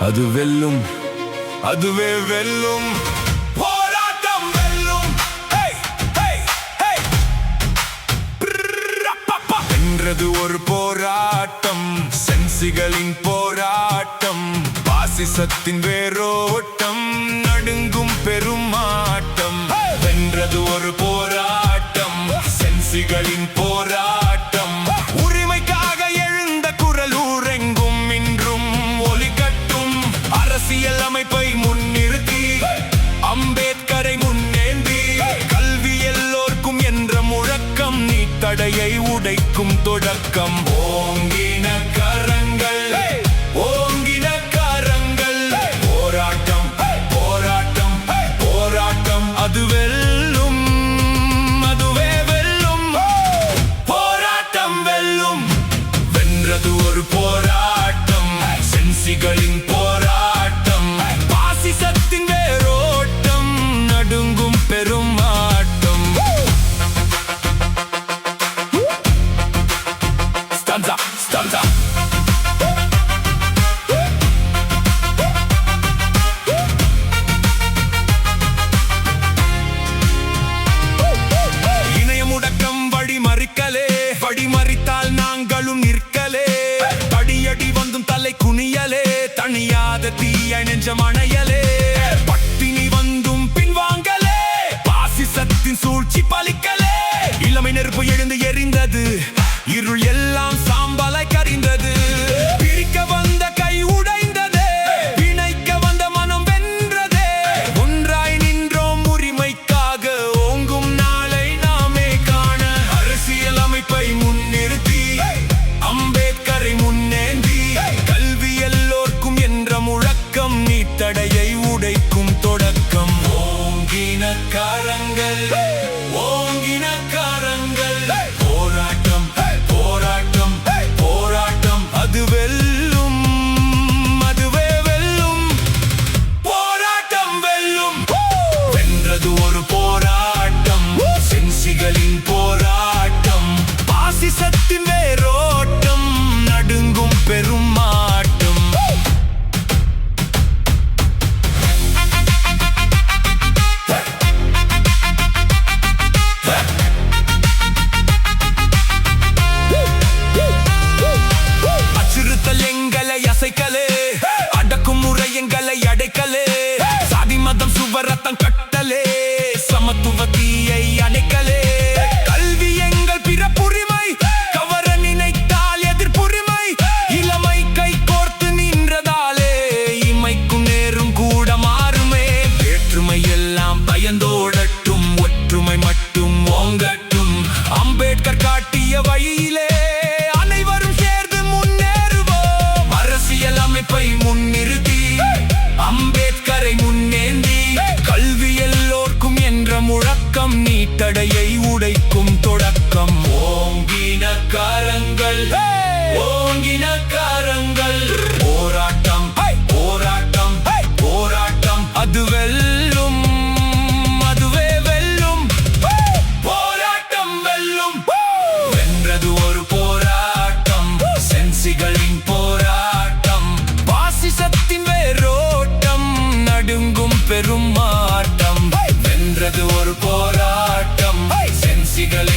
அது வெல்லும், அதுவே வெல்லும். போராட்டம் வெல்லும். வென்றது ஒரு போராட்டம், சென்சிகளின் போராட்டம், பாசிசத்தின் வேரோட்டம், நடுங்கும் பெருமாட்டம். வென்றது ஒரு போராட்டம், சென்சிகளின் போராட்டம், உரிமைக்காக எழுந்த குரல் ஊரெங்கும் இன்றும் ஒலிக்கட்டும். அரசியல் அமைப்பை முன்னிறுத்தி, அம்பேத்கரை முன்னேந்தி, கல்வி எல்லோர்க்கும் என்ற முழக்கம் நீத்தடையை உடைக்கும் தொடக்கம். ஓங்கின கரங்கள், ஓங்கின கரங்கள், போராட்டம் போராட்டம் போராட்டம், அது வெல்லும், அதுவே வெல்லும். போராட்டம் வெல்லும். வென்றது ஒரு போராட்டம், சென்சிகளின் போராட்டம், பாசிசத்தின் வேரோட்டம், நடுங்கும் பெருமாட்டம். Stanza, stanza. இணைய முடக்கம் வழிமறிக்கலே, வழிமறித்தால் நாங்களும் நிற்கலே, தடியடி வந்தும் தலை குனியலே, தனியாத தீய நெஞ்சம் அணையலே, பட்டினி வந்தும் பின்வாங்கலே, பாசிசத்தின் சூழ்ச்சி பலிக்கலே. இளமை நெருப்பு எழுந்து எரிந்தது, இருள் எல்லாம் சாம்பலாய் கரிந்தது. பிரிக்க வந்த கை உடைந்ததே, பிணைக்க வந்த மனம் வென்றதே. ஒன்றாய் நின்றோம் உரிமைக்காக, ஓங்கும் நாளை நாமே காண. அரசியல் அமைப்பை முன்னிறுத்தி, அம்பேத்கரை முன்னேந்தி, கல்வி எல்லோர்க்கும் என்ற முழக்கம் நீத்தடையை உடைக்கும் தொடக்கம். ஓங்கின கரங்கள், ஓங்கின கரங்கள், போராட்டம் போராட்டம் போராட்டம், அது வெல்லும், அதுவே வெல்லும். போராட்டம் வெல்லும். வென்றது ஒரு போராட்டம், சென்சிகளின் போராட்டம், பாசிசத்தின் வேரோட்டம், நடுங்கும் பெருமாட்டம். அச்சுறுத்தல் எங்களை அசைக்கலே, அடக்குமுறை எங்களை அடைக்கலே, சாதி மதம் சுவரத்தம் கட்டலே, சமத்துவ தீயை அணைக்கலே. கல்வி எங்கள் பிறப்புரிமை, கவர நினைத்தால் எதிர்ப்புரிமை, இளமை கை கோர்த்து நின்றதாலே இமைக்கும் நேரும் கூட மாறுமே. வேற்றுமை எல்லாம் பயந்தோடட்டும், ஒற்றுமை மட்டும் ஓங்கட்டும். அம்பேத்கர் காட்டிய வழியிலே அனைவரும் சேர்ந்து முன்னேறுவோம். அரசியல் அமைப்பை முன்னிறுத்தி, அம்பேத்கரை முன்னேந்தி, கல்வி எல்லோர்க்கும் என்ற முழக்கம் நீத்தடையை உடைக்கும் தொடக்கம். ஓங்கின கரங்கள், ஓங்கின கரங்கள், போராட்டம் போராட்டம் போராட்டம், அது வெல்லும், அதுவே வெல்லும். போராட்டம் வெல்லும். வென்றது ஒரு போராட்டம், சென்சிகளின் போராட்டம், பாசிசத்தின் வேரோட்டம், நடுங்கும் பெருமாட்டம். வென்றது ஒரு போராட்டம், சென்சிகள்